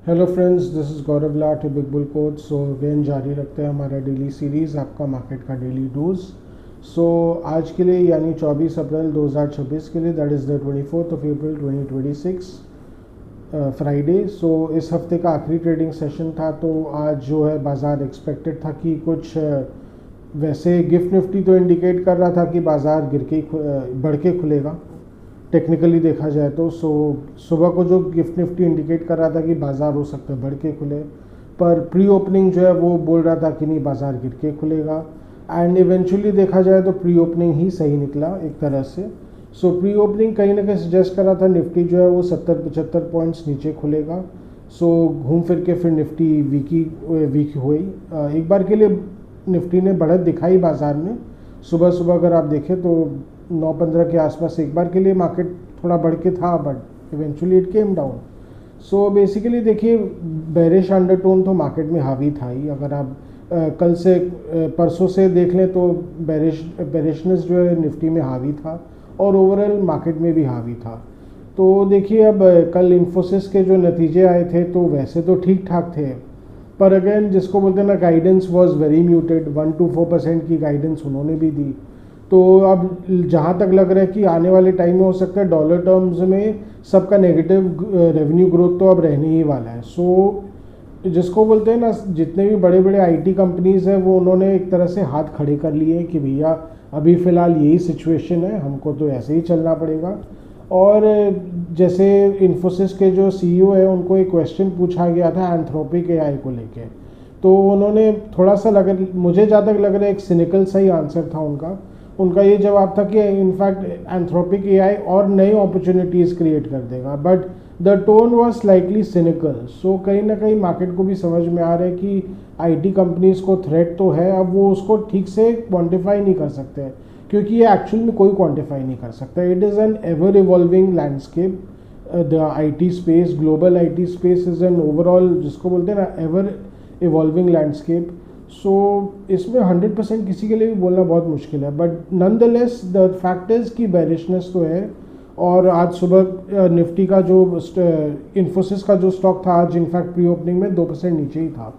Hello friends, this is Gaurav लाट big bull coach. So again जारी रखते हैं हमारा डेली सीरीज़, आपका मार्केट का डेली डोज। सो आज के लिए यानी 24 अप्रैल 2026 के लिए, that is the 24th of April 2026 Friday. So इस हफ्ते का आखिरी ट्रेडिंग सेशन था। तो आज जो है बाज़ार एक्सपेक्टेड था कि कुछ वैसे गिफ्ट निफ्टी तो इंडिकेट कर रहा था कि बाज़ार गिर के बढ़ के खुलेगा टेक्निकली देखा जाए तो। सुबह को जो गिफ्ट निफ्टी इंडिकेट कर रहा था कि बाज़ार हो सकता है बढ़ के खुले, पर प्री ओपनिंग जो है वो बोल रहा था कि नहीं बाज़ार गिर के खुलेगा। एंड इवेंचुअली देखा जाए तो प्री ओपनिंग ही सही निकला एक तरह से। सो प्री ओपनिंग कहीं ना कहीं सजेस्ट कर रहा था निफ्टी जो है वो 70-75 पॉइंट्स नीचे खुलेगा। सो घूम फिर के फिर निफ्टी वीक हुई। एक बार के लिए निफ्टी ने बढ़त दिखाई बाज़ार में। सुबह सुबह अगर आप देखें तो 9:15 के आसपास एक बार के लिए मार्केट थोड़ा बढ़ के था, but eventually it came down. So basically देखिए, बेरिश अंडरटोन तो मार्केट में हावी था ही। अगर आप कल से परसों से देख लें तो बेरिशनेस जो है निफ्टी में हावी था और ओवरऑल मार्केट में भी हावी था। तो देखिए, अब कल इन्फोसिस के जो नतीजे आए थे तो वैसे तो ठीक ठाक थे, पर अगेन जिसको बोलते हैं ना, गाइडेंस वाज वेरी म्यूटेड। 1-4% की गाइडेंस उन्होंने भी दी। तो अब जहाँ तक लग रहा है कि आने वाले टाइम में हो सकता है डॉलर टर्म्स में सबका नेगेटिव रेवेन्यू ग्रोथ तो अब रहने ही वाला है। सो जिसको बोलते हैं ना, जितने भी बड़े बड़े आईटी कंपनीज़ हैं वो उन्होंने एक तरह से हाथ खड़े कर लिए कि भैया अभी फ़िलहाल यही सिचुएशन है, हमको तो ऐसे ही चलना पड़ेगा। और जैसे इन्फोसिस के जो सीईओ है उनको एक क्वेश्चन पूछा गया था एंथ्रोपिक एआई को लेके, तो उन्होंने थोड़ा सा मुझे जहाँ तक लग रहा है एक सिनिकल सही आंसर था उनका ये जवाब था कि इनफैक्ट एंथ्रोपिक एआई और नई अपॉर्चुनिटीज़ क्रिएट कर देगा, but the tone was slightly cynical. So कहीं ना कहीं मार्केट को भी समझ में आ रहा है कि आईटी कंपनीज़ को थ्रेट तो है, अब वो उसको ठीक से क्वांटिफाई नहीं कर सकते क्योंकि ये एक्चुअल में कोई क्वांटिफाई नहीं कर सकता। It is an ever evolving landscape. The IT space, global IT space is an overall, जिसको बोलते हैं ना, एवर इवॉल्विंग लैंडस्केप। सो इसमें 100% किसी के लिए भी बोलना बहुत मुश्किल है, but known the less the fact is कि बेरिशनेस तो है। और आज सुबह निफ्टी का जो इन्फोसिस का जो स्टॉक था आज इनफैक्ट प्री ओपनिंग में 2% नीचे ही था।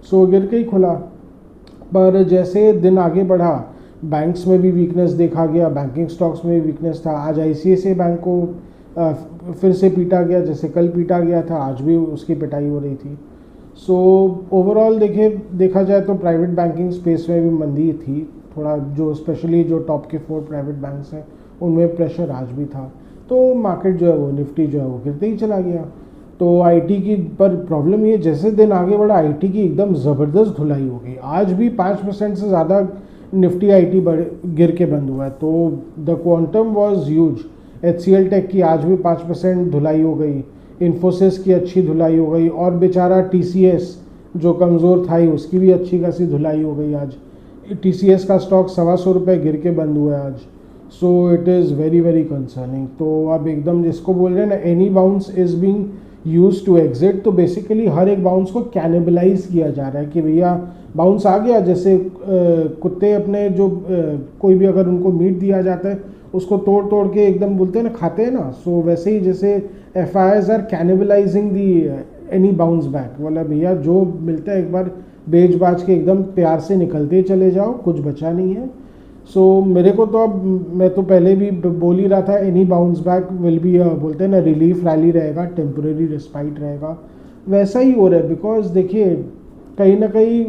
सो गिर के ही खुला। पर जैसे दिन आगे बढ़ा, बैंक्स में भी वीकनेस देखा गया, बैंकिंग स्टॉक्स में भी वीकनेस था। आज आईसीआईसीआई बैंक को फिर से पीटा गया, जैसे कल पीटा गया था आज भी उसकी पिटाई हो रही थी। सो ओवरऑल देखा जाए तो प्राइवेट बैंकिंग स्पेस में भी मंदी थी थोड़ा, जो स्पेशली जो टॉप के 4 प्राइवेट बैंक्स हैं उनमें प्रेशर आज भी था। तो मार्केट जो है वो निफ्टी जो है वो गिरते ही चला गया। तो आईटी की पर प्रॉब्लम ये, जैसे दिन आगे बढ़ा आईटी की एकदम ज़बरदस्त धुलाई हो गई। आज भी 5% से ज़्यादा निफ्टी आईटी गिर के बंद हुआ है। तो the quantum was huge. HCL Tech की आज भी 5% धुलाई हो गई, इन्फोसिस की अच्छी धुलाई हो गई, और बेचारा टीसीएस जो कमज़ोर था ही उसकी भी अच्छी खासी धुलाई हो गई। आज टीसीएस का स्टॉक 125 रुपये गिर के बंद हुआ है आज। So it is very very concerning. तो अब एकदम जिसको बोल रहे हैं ना, any bounce is being use to exit. तो बेसिकली हर एक बाउंस को कैनिबलाइज किया जा रहा है कि भैया बाउंस आ गया। जैसे कुत्ते अपने जो कोई भी अगर उनको मीट दिया जाता है उसको तोड़ तोड़ के एकदम बोलते हैं ना, खाते हैं ना। सो वैसे ही जैसे FIIs are cannibalising the any bounce back, बोला भैया जो मिलता है एक बार बेच बाज के एकदम प्यार से निकलते चले जाओ, कुछ बचा नहीं है। सो मेरे को तो अब, मैं तो पहले भी बोल ही रहा था, any bounce back will be बोलते हैं ना रिलीफ रैली रहेगा, टेम्परेरी रिस्पाइट रहेगा। वैसा ही हो रहा है, बिकॉज देखिए कहीं ना कहीं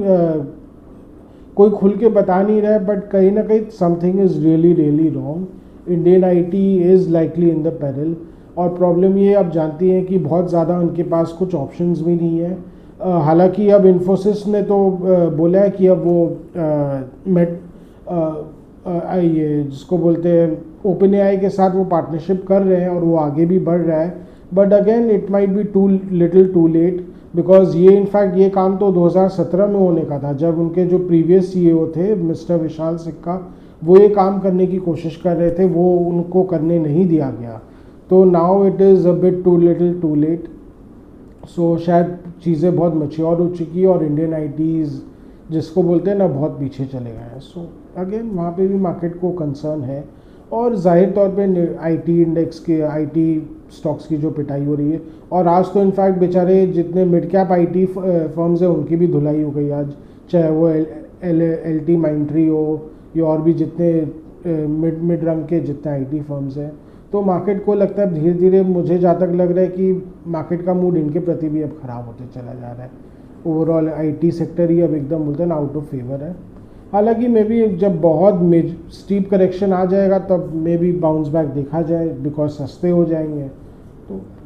कोई खुल के बता नहीं रहा है, बट कहीं ना कहीं something is really really wrong. Indian IT is likely in the peril. और प्रॉब्लम ये आप जानती हैं कि बहुत ज़्यादा उनके पास कुछ ऑप्शंस भी नहीं है। हालांकि अब इन्फोसिस ने तो बोला है कि अब वो ये जिसको बोलते हैं ओपन एआई के साथ वो पार्टनरशिप कर रहे हैं और वो आगे भी बढ़ रहा है। But again it might be too late, because ये इनफैक्ट ये काम तो 2017 में होने का था, जब उनके जो प्रीवियस सीईओ थे मिस्टर विशाल सिक्का, वो ये काम करने की कोशिश कर रहे थे, वो उनको करने नहीं दिया गया। तो now it is a bit too late. So शायद चीज़ें बहुत मैच्योर हो चुकी है और इंडियन आईटीज़ जिसको बोलते हैं ना बहुत पीछे चले गए हैं। सो अगेन वहाँ पे भी मार्केट को कंसर्न है। और जाहिर तौर पे आईटी इंडेक्स के आईटी स्टॉक्स की जो पिटाई हो रही है, और आज तो इनफैक्ट बेचारे जितने मिड कैप आईटी फर्म्स हैं उनकी भी धुलाई हो गई आज, चाहे वो एल टी माइंट्री हो या और भी जितने मिड रंग के जितने आईटी फर्म्स हैं। तो मार्केट को लगता है धीरे धीरे, मुझे जहाँ तक लग रहा है कि मार्केट का मूड इनके प्रति भी अब ख़राब होते चला जा रहा है। ओवरऑल आईटी सेक्टर ही अब एकदम बोलते हैं ना आउट ऑफ फेवर है। हालांकि मे बी जब बहुत स्टीप करेक्शन आ जाएगा तब मे बी बाउंस बैक देखा जाए, बिकॉज सस्ते हो जाएंगे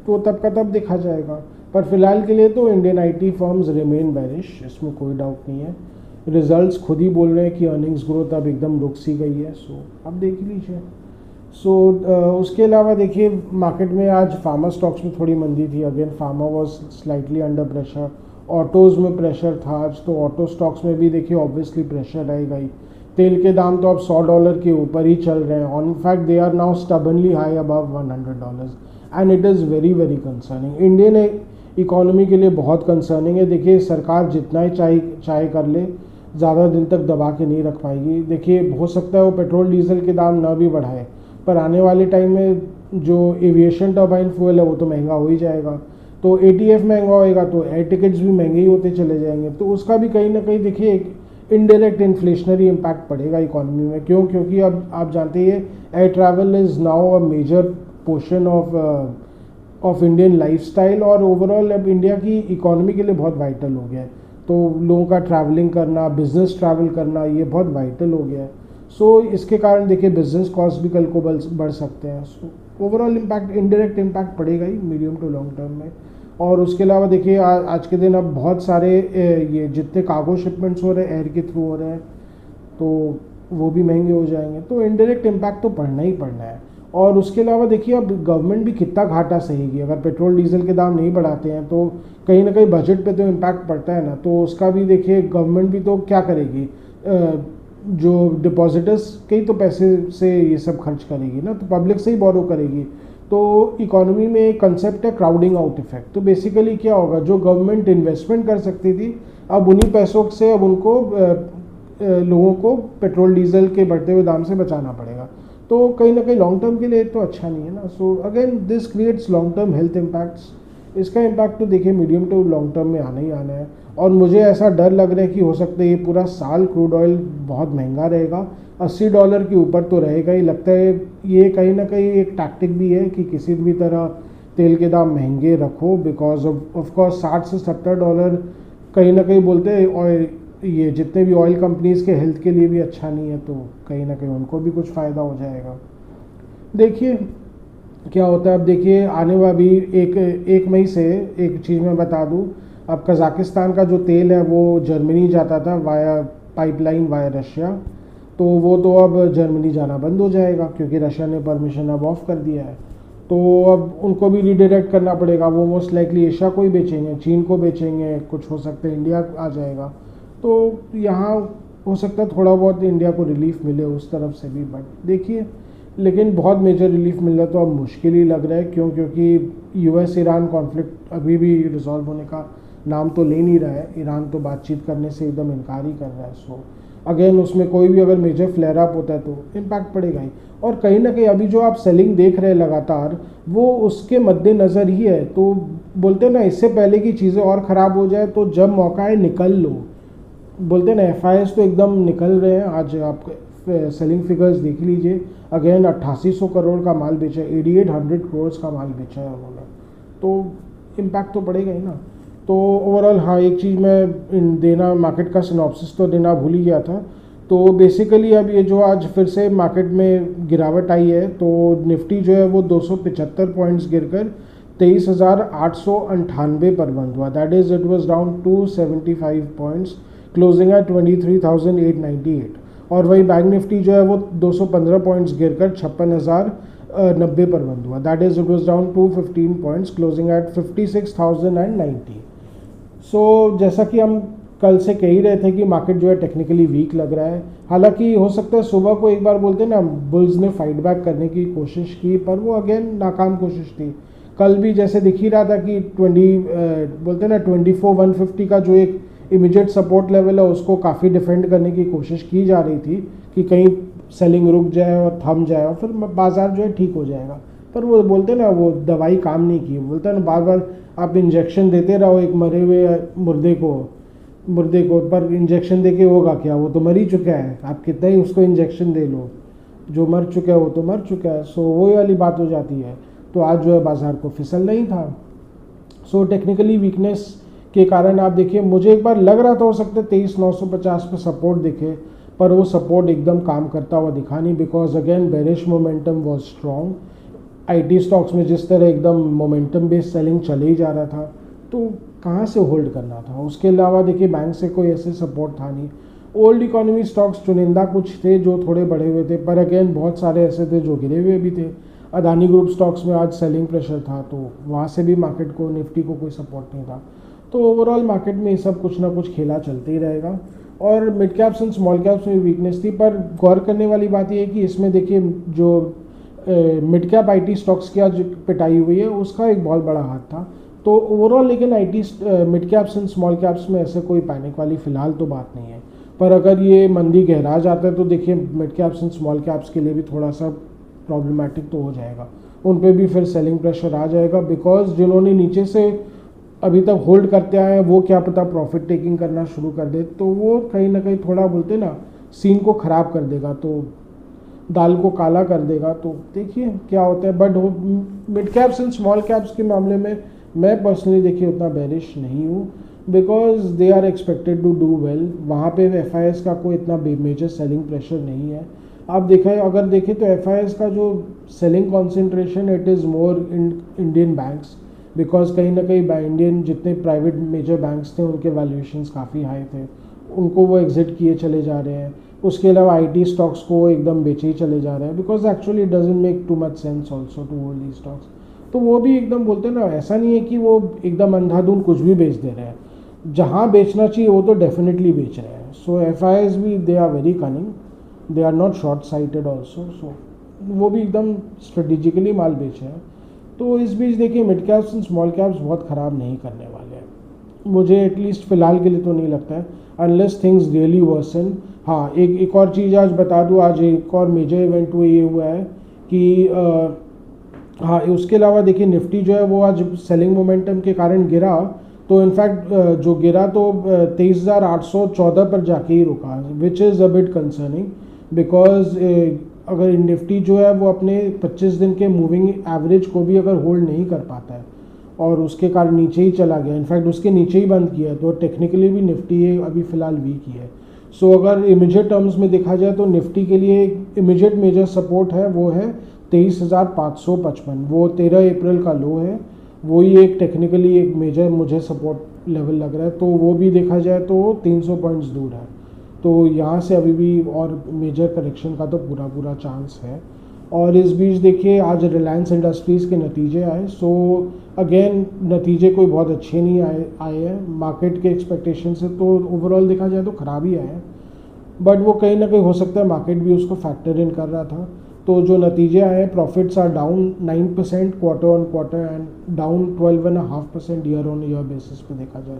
तो तब का तब देखा जाएगा। पर फिलहाल के लिए तो Indian IT firms remain bearish, इसमें कोई डाउट नहीं है। रिजल्ट्स खुद ही बोल रहे हैं कि अर्निंग्स ग्रोथ अब एकदम रुक सी गई है, सो अब देख लीजिए। उसके अलावा देखिए मार्केट में आज फार्मा स्टॉक्स में थोड़ी मंदी थी। Again pharma was slightly under pressure. Autos में प्रेशर था आज, तो ऑटो स्टॉक्स में भी देखिए ऑब्वियसली प्रेशर रहेगा ही। तेल के दाम तो अब $100 के ऊपर ही चल रहे हैं। On fact they are now stubbornly high above $100 and it is very very concerning. Indian economy के लिए बहुत कंसर्निंग है। देखिए सरकार जितना ही चाहे कर ले, ज़्यादा दिन तक दबा के नहीं रख पाएगी। देखिए हो सकता है वो पेट्रोल डीजल के दाम ना भी बढ़ाए, पर आने वाले टाइम में जो एविएशन टर्बाइन फ्यूल है वो तो महंगा हो ही जाएगा। तो एटीएफ महंगा होएगा तो एयर टिकट्स भी महंगे ही होते चले जाएंगे। तो उसका भी कहीं ना कहीं देखिए एक इनडायरेक्ट इन्फ्लेशनरी इम्पैक्ट पड़ेगा इकोनॉमी में। क्यों? क्योंकि अब आप जानते हैं air travel is now a major portion of Indian lifestyle, और ओवरऑल अब इंडिया की इकोनॉमी के लिए बहुत वाइटल हो गया है। तो लोगों का ट्रैवलिंग करना, बिजनेस ट्रैवल करना, ये बहुत वाइटल हो गया है। सो इसके कारण देखिए बिजनेस कॉस्ट भी कल को बढ़ सकते हैं। So overall impact, indirect impact पड़ेगा ही मीडियम टू लॉन्ग टर्म में। और उसके अलावा देखिए आज के दिन अब बहुत सारे ये जितने कार्गो शिपमेंट्स हो रहे हैं एयर के थ्रू हो रहे हैं, तो वो भी महंगे हो जाएंगे। तो इनडायरेक्ट इम्पैक्ट तो पड़ना ही पड़ना है। और उसके अलावा देखिए अब गवर्नमेंट भी कितना घाटा सहेगी। अगर पेट्रोल डीजल के दाम नहीं बढ़ाते हैं तो कहीं ना कहीं बजट पे तो इम्पैक्ट पड़ता है ना। तो उसका भी देखिए गवर्नमेंट भी तो क्या करेगी, जो डिपॉजिटर्स के ही तो पैसे से ये सब खर्च करेगी ना, तो पब्लिक से ही बोरो करेगी। तो इकोनॉमी में एक कंसेप्ट है क्राउडिंग आउट इफेक्ट। तो बेसिकली क्या होगा, जो गवर्नमेंट इन्वेस्टमेंट कर सकती थी अब उन्हीं पैसों से अब उनको लोगों को पेट्रोल डीजल के बढ़ते हुए दाम से बचाना पड़ेगा। तो कहीं ना कहीं लॉन्ग टर्म के लिए तो अच्छा नहीं है ना। So again this creates long term health impacts. इसका इम्पैक्ट तो देखिए मीडियम टू लॉन्ग टर्म में आना ही आना है। और मुझे ऐसा डर लग रहा है कि हो सकता है ये पूरा साल क्रूड ऑयल बहुत महंगा रहेगा, $80 के ऊपर तो रहेगा ही। लगता है ये कहीं ना कहीं एक टैक्टिक भी है कि किसी भी तरह तेल के दाम महंगे रखो, बिकॉज ऑफ कोर्स $60 से $70 कहीं ना कहीं बोलते हैं, और ये जितने भी ऑयल कंपनीज़ के हेल्थ के लिए भी अच्छा नहीं है, तो कहीं ना कहीं उनको भी कुछ फ़ायदा हो जाएगा। देखिए क्या होता है। अब देखिए आने वाली एक मई से एक चीज़ मैं बता दूं, अब कज़ाकिस्तान का जो तेल है वो जर्मनी जाता था वाया पाइपलाइन वाया रशिया, तो वो तो अब जर्मनी जाना बंद हो जाएगा क्योंकि रशिया ने परमिशन अब ऑफ कर दिया है। तो अब उनको भी रिडायरेक्ट करना पड़ेगा। वो मोस्ट लाइकली एशिया को ही बेचेंगे, चीन को बेचेंगे, कुछ हो सकता है इंडिया आ जाएगा। तो यहाँ हो सकता है थोड़ा बहुत इंडिया को रिलीफ मिले उस तरफ से भी, बट देखिए लेकिन बहुत मेजर रिलीफ मिलना तो अब मुश्किल ही लग रहा है। क्योंकि यूएस ईरान कॉन्फ्लिक्ट अभी भी रिजॉल्व होने का नाम तो ले नहीं रहा है। ईरान तो बातचीत करने से एकदम इनकार ही कर रहा है। सो अगेन उसमें कोई भी अगर मेजर फ्लेयर अप होता है तो इम्पैक्ट पड़ेगा ही। और कहीं ना कहीं अभी जो आप सेलिंग देख रहे हैं लगातार, वो उसके मद्देनज़र ही है। तो बोलते हैं ना, इससे पहले की चीज़ें और ख़राब हो जाए तो जब मौका है निकल लो। बोलते हैं ना एफआईएस तो एकदम निकल रहे हैं। आज आप सेलिंग फिगर्स देख लीजिए। अगेन 8800 करोड़ का माल बेचा है, 8800 करोड़ का माल बेचा है उन्होंने, तो इम्पैक्ट तो पड़ेगा ही ना। तो ओवरऑल हाँ, एक चीज़ मैं देना, मार्केट का सिनॉप्सिस तो देना भूल ही गया था। तो बेसिकली अब ये जो आज फिर से मार्केट में गिरावट आई है, तो निफ्टी जो है वो 275 पॉइंट्स गिरकर 23,898 पर बंद हुआ। That is it was down 275 points, closing at 23,898। और वही बैंक निफ्टी जो है वो 215 पॉइंट्स गिरकर 56,090 पर बंद हुआ। That is it was down 215 points, closing at 56,090। So जैसा कि हम कल से कह ही रहे थे कि मार्केट जो है टेक्निकली वीक लग रहा है। हालांकि हो सकता है सुबह को एक बार बोलते हैं ना, बुल्स ने फाइट बैक करने की कोशिश की, पर वो अगेन नाकाम कोशिश थी। कल भी जैसे दिख ही रहा था कि बोलते हैं ना 24,150 का जो एक इमीडिएट सपोर्ट लेवल है उसको काफ़ी डिफेंड करने की कोशिश की जा रही थी कि कहीं सेलिंग रुक जाए और थम जाए और फिर बाज़ार जो है ठीक हो जाएगा। पर वो बोलते ना वो दवाई काम नहीं की, बोलते ना बार बार आप इंजेक्शन देते रहो एक मरे हुए मुर्दे को पर इंजेक्शन देके होगा क्या, वो तो मर ही चुका है, आप कितना ही उसको इंजेक्शन दे लो, जो मर चुका है वो तो मर चुका है। सो वही वाली बात हो जाती है। तो आज जो है बाज़ार को फिसलना ही था। सो टेक्निकली वीकनेस के कारण आप देखिए, मुझे एक बार लग रहा था हो सकता है 23,950 पे सपोर्ट दिखे, पर वो सपोर्ट एकदम काम करता हुआ दिखा नहीं, because again bearish momentum was strong. IT stocks में जिस तरह एकदम मोमेंटम बेस्ड सेलिंग चले ही जा रहा था, तो कहाँ से होल्ड करना था। उसके अलावा देखिए बैंक से कोई ऐसे सपोर्ट था नहीं। ओल्ड इकोनॉमी स्टॉक्स चुनिंदा कुछ थे जो थोड़े बढ़े हुए थे, पर अगेन बहुत सारे ऐसे थे जो गिरे हुए भी थे। अदानी ग्रुप स्टॉक्स में आज सेलिंग प्रेशर था, तो वहाँ से भी मार्केट को, निफ्टी को कोई सपोर्ट नहीं था। तो ओवरऑल मार्केट में ये सब कुछ ना कुछ खेला चलते ही रहेगा। और mid caps and small caps में वीकनेस थी, पर गौर करने वाली बात ये है कि इसमें देखिए जो मिड कैप आईटी स्टॉक्स की आज पिटाई हुई है उसका एक बहुत बड़ा हाथ था। तो ओवरऑल लेकिन IT mid caps and small caps में ऐसे कोई पैनिक वाली फ़िलहाल तो बात नहीं है। पर अगर ये मंदी गहरा जाता है तो देखिए mid caps and small caps के लिए भी थोड़ा सा प्रॉब्लमेटिक तो हो जाएगा, उन पे भी फिर सेलिंग प्रेशर आ जाएगा। बिकॉज जिन्होंने नीचे से अभी तक होल्ड करते आए हैं वो क्या पता प्रॉफिट टेकिंग करना शुरू कर दे, तो वो कहीं ना कहीं थोड़ा बोलते ना सीन को ख़राब कर देगा, तो दाल को काला कर देगा। तो देखिए क्या होता है। But mid caps and small caps के मामले में मैं पर्सनली देखिए उतना बेरिश नहीं हूँ, because they are expected to do well. वहाँ पे FIS का कोई इतना मेजर सेलिंग प्रेशर नहीं है। आप अगर देखें तो FIS का जो selling concentration it is more in Indian banks, because कहीं ना कहीं इंडियन जितने प्राइवेट मेजर बैंक्स थे उनके वैल्यूएशंस काफ़ी हाई थे, उनको वो एग्जिट किए चले जा रहे हैं। उसके अलावा आईटी स्टॉक्स को एकदम बेचे ही चले जा रहे हैं, because actually it doesn't make too much sense also to hold the stocks. तो वो भी एकदम बोलते हैं ना, ऐसा नहीं है कि वो एकदम अंधाधुंध कुछ भी बेच दे रहे हैं, जहाँ बेचना चाहिए वो तो डेफिनेटली बेच रहे हैं। सो FIS भी they are very cunning, they are not short sighted also, so वो भी एकदम स्ट्रेटेजिकली माल बेच रहे हैं। तो इस बीच देखिए mid caps and small caps बहुत ख़राब नहीं करने वाले हैं, मुझे एटलीस्ट फ़िलहाल के लिए तो नहीं लगता है, अनलेस थिंग्स रियली वर्सन। हाँ, एक और चीज़ आज बता दूँ, आज एक और मेजर इवेंट वो ये हुआ है कि हाँ उसके अलावा देखिए निफ्टी जो है वो आज सेलिंग मोमेंटम के कारण गिरा, तो इनफैक्ट जो गिरा तो 23,814 पर जाके ही रुका, which is a bit concerning. Because अगर निफ्टी जो है वो अपने 25 दिन के मूविंग एवरेज को भी अगर होल्ड नहीं कर पाता है और उसके कारण नीचे ही चला गया, इनफैक्ट उसके नीचे ही बंद किया है, तो टेक्निकली भी निफ्टी अभी फ़िलहाल वीक ही है। सो अगर इमीडिएट टर्म्स में देखा जाए तो निफ्टी के लिए इमीडिएट मेजर सपोर्ट है वो है 23,555, वो 13 अप्रैल का लो है, वही एक टेक्निकली एक मेजर मुझे सपोर्ट लेवल लग रहा है। तो वो भी देखा जाए तो 300 पॉइंट्स दूर है, तो यहाँ से अभी भी और मेजर करेक्शन का तो पूरा चांस है। और इस बीच देखिए आज रिलायंस इंडस्ट्रीज़ के नतीजे आए, सो अगेन नतीजे कोई बहुत अच्छे नहीं आए हैं मार्केट के एक्सपेक्टेशन से, तो ओवरऑल देखा जाए तो ख़राब ही आए हैं। बट वो कहीं ना कहीं हो सकता है मार्केट भी उसको फैक्टर इन कर रहा था। तो जो नतीजे आए हैं, profits are down 9% quarter on quarter and down 12.5% year on year basis पे देखा जाए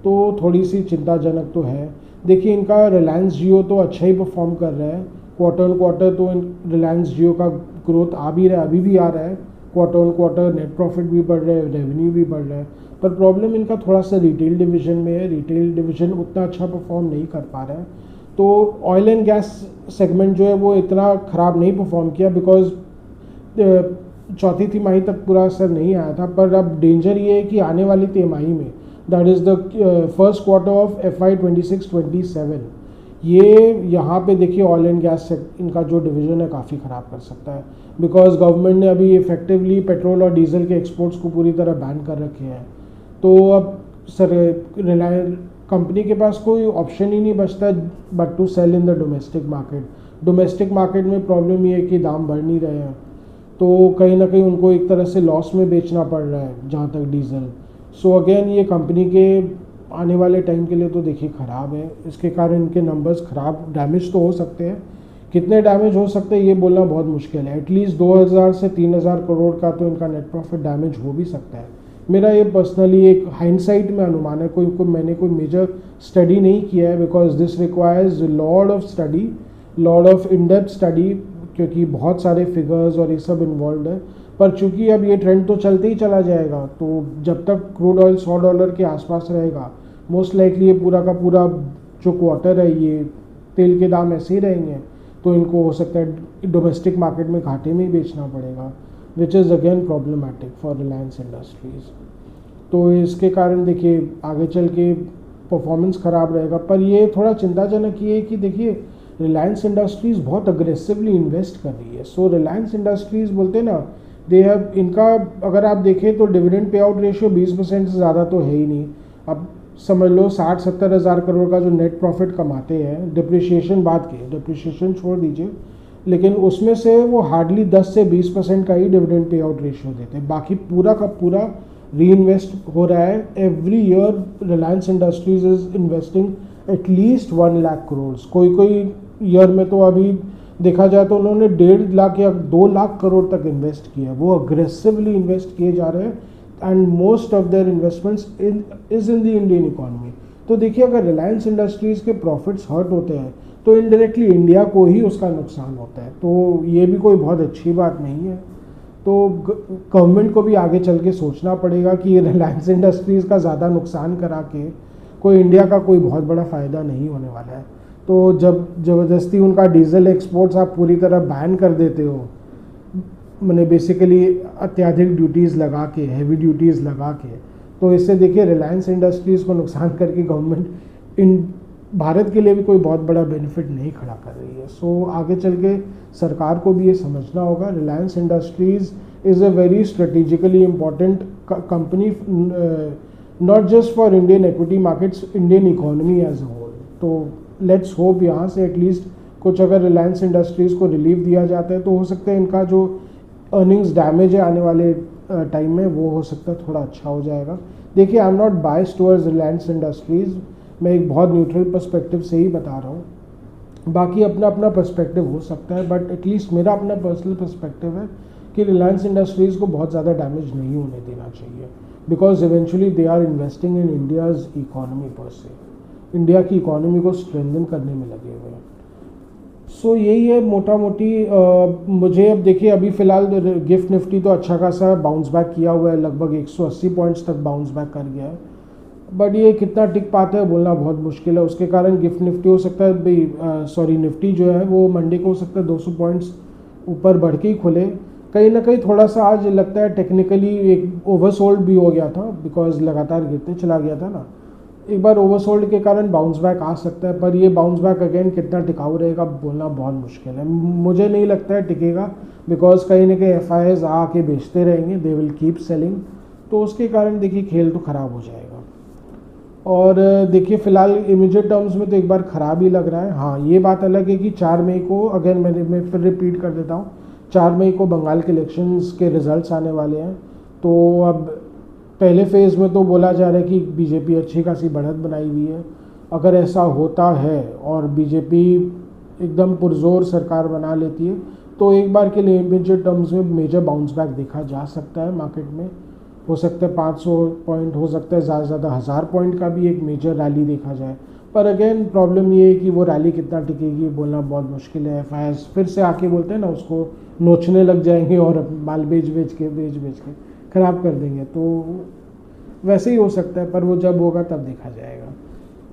तो थोड़ी सी चिंताजनक तो है। देखिए इनका रिलायंस जियो तो अच्छा ही परफॉर्म कर रहा है, क्वार्टर ऑन क्वार्टर तो रिलायंस जियो का ग्रोथ आ भी रहा है, अभी भी आ रहा है, quarter on quarter net profit भी बढ़ रहा है, रेवेन्यू भी बढ़ रहा है। पर प्रॉब्लम इनका थोड़ा सा रिटेल डिवीजन में है, रिटेल डिवीजन उतना अच्छा परफॉर्म नहीं कर पा रहा है। तो ऑयल एंड गैस सेगमेंट जो है वो इतना ख़राब नहीं परफॉर्म किया, बिकॉज चौथी तिमाही तक पूरा असर नहीं आया था। पर अब डेंजर ये है कि आने वाली तिमाही में, that is the first quarter of FY 26-27, ये यहाँ पे देखिए ऑयल एंड गैस इनका जो डिवीज़न है काफ़ी ख़राब कर सकता है, बिकॉज गवर्नमेंट ने अभी इफेक्टिवली पेट्रोल और डीजल के एक्सपोर्ट्स को पूरी तरह बैन कर रखे हैं। तो अब रिलायंस कंपनी के पास कोई ऑप्शन ही नहीं बचता but to sell in the domestic market. Domestic market में प्रॉब्लम ये है कि दाम बढ़ नहीं रहे हैं, तो कहीं ना कहीं उनको एक तरह से लॉस में बेचना पड़ रहा है जहाँ तक डीजल। सो अगेन ये कंपनी के आने वाले टाइम के लिए तो देखिए ख़राब है, इसके कारण इनके नंबर्स ख़राब डैमेज तो हो सकते हैं, कितने डैमेज हो सकते हैं ये बोलना बहुत मुश्किल है। एटलीस्ट 2,000 से 3,000 करोड़ का तो इनका नेट प्रॉफिट डैमेज हो भी सकता है। मेरा ये पर्सनली एक हाइंडसाइट में अनुमान है, मैंने कोई मेजर स्टडी नहीं किया है, because this requires lot of study lot of in depth study, क्योंकि बहुत सारे फिगर्स और ये सब इन्वॉल्व है। पर चूंकि अब ये ट्रेंड तो चलते ही चला जाएगा, तो जब तक क्रूड ऑयल $100 के आसपास रहेगा, मोस्ट लाइकली ये पूरा का पूरा जो क्वार्टर है ये तेल के दाम ऐसे ही रहेंगे, तो इनको हो सकता है डोमेस्टिक मार्केट में घाटे में ही बेचना पड़ेगा, which is again problematic for Reliance industries. तो इसके कारण देखिए आगे चल के परफॉर्मेंस ख़राब रहेगा। पर ये थोड़ा चिंताजनक ये है कि देखिए रिलायंस इंडस्ट्रीज़ बहुत अग्रेसिवली इन्वेस्ट कर रही है। सो रिलायंस इंडस्ट्रीज़ बोलते हैं ना, दे हैव, इनका अगर आप देखें तो डिविडेंड पे आउट रेशियो 20% से ज़्यादा तो है ही नहीं। अब समझ लो 60-70 हज़ार करोड़ का जो नेट प्रॉफिट कमाते हैं, डिप्रिशिएशन बात की, डिप्रिशिएशन छोड़ दीजिए, लेकिन उसमें से वो हार्डली 10 से 20% का ही डिविडेंड पे आउट रेशियो देते हैं। बाकी पूरा का पूरा री इन्वेस्ट हो रहा है। Every year Reliance industries is investing at least 1 lakh crore. कोई ईयर में तो अभी देखा जाए तो उन्होंने 1.5 लाख या 2 लाख करोड़ तक इन्वेस्ट किया है। वो अग्रेसिवली इन्वेस्ट किए जा रहे हैं and most of their investments is in the Indian economy. तो देखिए अगर रिलायंस इंडस्ट्रीज़ के प्रॉफिट्स हर्ट होते हैं तो इनडायरेक्टली इंडिया को ही उसका नुकसान होता है। तो ये भी कोई बहुत अच्छी बात नहीं है। तो गवर्नमेंट को भी आगे चल के सोचना पड़ेगा कि रिलायंस इंडस्ट्रीज़ का ज़्यादा नुकसान करा के कोई इंडिया का कोई बहुत बड़ा फ़ायदा नहीं होने वाला है। तो जब ज़बरदस्ती उनका डीजल एक्सपोर्ट्स आप पूरी तरह बैन कर देते हो, मैंने बेसिकली अत्याधिक ड्यूटीज़ लगा के, हैवी ड्यूटीज़ लगा के, तो इससे देखिए रिलायंस इंडस्ट्रीज़ को नुकसान करके गवर्नमेंट इन भारत के लिए भी कोई बहुत बड़ा बेनिफिट नहीं खड़ा कर रही है। सो आगे चल के सरकार को भी ये समझना होगा, Reliance Industries is a very strategically important company, not just for Indian equity markets, Indian economy as a whole. तो लेट्स होप यहाँ से एटलीस्ट कुछ अगर रिलायंस इंडस्ट्रीज़ को रिलीफ दिया जाता है तो हो सकता है इनका जो अर्निंग्स डैमेज है आने वाले टाइम में वो हो सकता है थोड़ा अच्छा हो जाएगा। देखिए I am not biased towards Reliance industries, मैं एक बहुत न्यूट्रल पर्सपेक्टिव से ही बता रहा हूँ। बाकी अपना अपना पर्सपेक्टिव हो सकता है, बट एटलीस्ट मेरा अपना पर्सनल पर्सपेक्टिव है कि रिलायंस इंडस्ट्रीज़ को बहुत ज़्यादा डैमेज नहीं होने देना चाहिए, because eventually they are investing in India's economy पर से, इंडिया की इकोनॉमी को स्ट्रेंथन करने में लगे हुए हैं। सो यही है मोटा मोटी। मुझे अब देखिए अभी फ़िलहाल गिफ्ट निफ्टी तो अच्छा खासा बाउंस बैक किया हुआ है, लगभग 180 पॉइंट्स तक बाउंस बैक कर गया है, बट ये कितना टिक पाता है बोलना बहुत मुश्किल है। उसके कारण गिफ्ट निफ्टी हो सकता है भाई निफ्टी जो है वो मंडे को हो सकता है 200 पॉइंट्स ऊपर बढ़ के ही खुले। कहीं ना कहीं थोड़ा सा आज लगता है टेक्निकली एक ओवरसोल्ड भी हो गया था, बिकॉज लगातार गिरते चला गया था ना, एक बार ओवरसोल्ड के कारण बाउंस बैक आ सकता है। पर ये बाउंस बैक अगेन कितना टिकाऊ रहेगा बोलना बहुत मुश्किल है। मुझे नहीं लगता है टिकेगा, बिकॉज कहीं ना कहीं एफआईआईज आके बेचते रहेंगे, दे विल कीप सेलिंग, तो उसके कारण देखिए खेल तो ख़राब हो जाएगा। और देखिए फ़िलहाल इमीडिएट टर्म्स में तो एक बार ख़राब ही लग रहा है। हाँ ये बात अलग है कि 4 मई को, अगेन मैं फिर रिपीट कर देता हूँ, 4 मई को बंगाल के इलेक्शंस के रिजल्ट्स आने वाले हैं। तो अब पहले फेज़ में तो बोला जा रहा है कि बीजेपी अच्छी खासी बढ़त बनाई हुई है। अगर ऐसा होता है और बीजेपी एकदम पुरजोर सरकार बना लेती है तो एक बार के लिए इमीडिएट टर्म्स में मेजर बाउंस बैक देखा जा सकता है मार्केट में। हो सकता है 500 पॉइंट, हो सकता है ज़्यादा से ज़्यादा 1000 पॉइंट का भी एक मेजर रैली देखा जाए। पर अगेन प्रॉब्लम ये है कि वो रैली कितना टिकेगी बोलना बहुत मुश्किल है। एफआईआईज फिर से आके बोलते हैं ना, उसको नोचने लग जाएंगे और माल बेच के ख़राब कर देंगे, तो वैसे ही हो सकता है, पर वो जब होगा तब देखा जाएगा।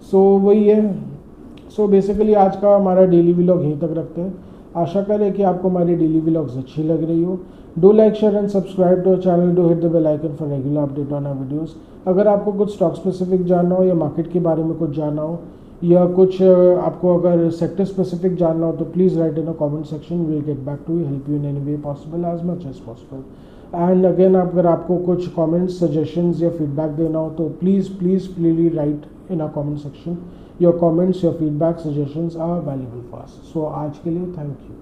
सो वही है। सो बेसिकली आज का हमारा डेली व्लॉग यहीं तक रखते हैं। आशा करें कि आपको हमारी डेली व्लॉग्स अच्छी लग रही हो। Do like, share and subscribe to our channel, do hit the bell icon for regular update on our videos. अगर आपको कुछ स्टॉक स्पेसिफिक जानना हो या मार्केट के बारे में कुछ जानना हो या कुछ आपको अगर सेक्टर स्पेसिफिक जानना हो तो please write in a comment section, will get back to you, help you in any way possible, as much as possible. And again अगर आपको कुछ कमेंट्स, सजेशंस या फीडबैक देना हो तो please write in a comment section. Your comments, your feedback, suggestions are valuable for us. So आज के लिए थैंक यू।